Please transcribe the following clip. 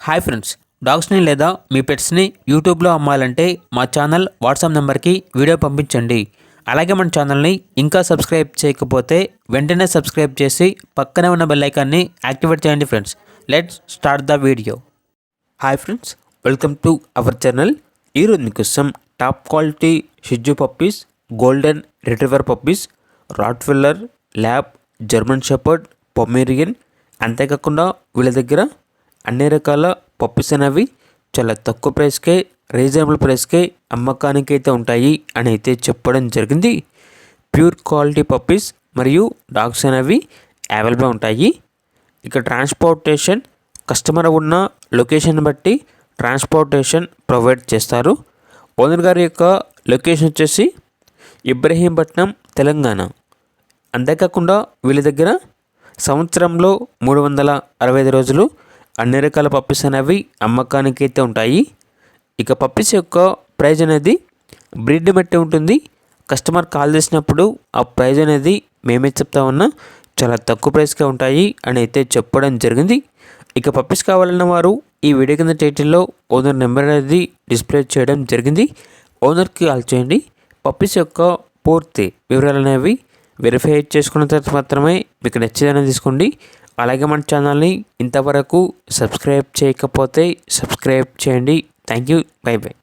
Hi friends, డాగ్స్ని లేదా మీ పెట్స్ని యూట్యూబ్లో అమ్మాలంటే మా ఛానల్ వాట్సాప్ నెంబర్కి వీడియో పంపించండి. అలాగే మన ఛానల్ని ఇంకా సబ్స్క్రైబ్ చేయకపోతే వెంటనే సబ్స్క్రైబ్ చేసి పక్కనే ఉన్న బెల్ ఐకాన్ని యాక్టివేట్ చేయండి friends. Let's start the video. Hi friends, welcome to our channel. ఈరోజు మీకోసం top quality Shih Tzu puppies, golden retriever puppies, Rottweiler, lab, German shepherd, Pomeranian, అంతేకాకుండా వీళ్ళ దగ్గర అన్ని రకాల పప్పీస్ అనేవి చాలా తక్కువ ప్రైస్కే, రీజనబుల్ ప్రైస్కే అమ్మకానికి అయితే ఉంటాయి అని అయితే చెప్పడం జరిగింది. ప్యూర్ క్వాలిటీ పప్పీస్ మరియు డాగ్స్ అనేవి అవైలబుల్ ఉంటాయి. ఇక ట్రాన్స్పోర్టేషన్ కస్టమర్ ఉన్న లొకేషన్ బట్టి ట్రాన్స్పోర్టేషన్ ప్రొవైడ్ చేస్తారు. ఓనర్ గారి యొక్క లొకేషన్ వచ్చేసి ఇబ్రహీంపట్నం, తెలంగాణ. అంతేకాకుండా వీళ్ళ దగ్గర సంవత్సరంలో 365 రోజులు అన్ని రకాల పప్పీస్ అనేవి అమ్మకానికి అయితే ఉంటాయి. ఇక పప్పీస్ యొక్క ప్రైజ్ అనేది బ్రీడ్ బట్టి ఉంటుంది. కస్టమర్ కాల్ చేసినప్పుడు ఆ ప్రైజ్ అనేది మేమే చెప్తా ఉన్నా చాలా తక్కువ ప్రైస్కే ఉంటాయి అని అయితే చెప్పడం జరిగింది. ఇక పప్పీస్ కావాలన్న వారు ఈ వీడియో కింద టైటిల్లో ఓనర్ నెంబర్ అనేది డిస్ప్లే చేయడం జరిగింది. ఓనర్కి కాల్ చేయండి. పప్పీస్ యొక్క పూర్తి వివరాలు అనేవి వెరిఫై చేసుకున్న తర్వాత మాత్రమే మీకు నచ్చేదని తీసుకోండి. అలాగే మన ఛానల్ని ఇంతవరకు సబ్స్క్రైబ్ చేయకపోతే సబ్స్క్రైబ్ చేయండి. Thank you. By by.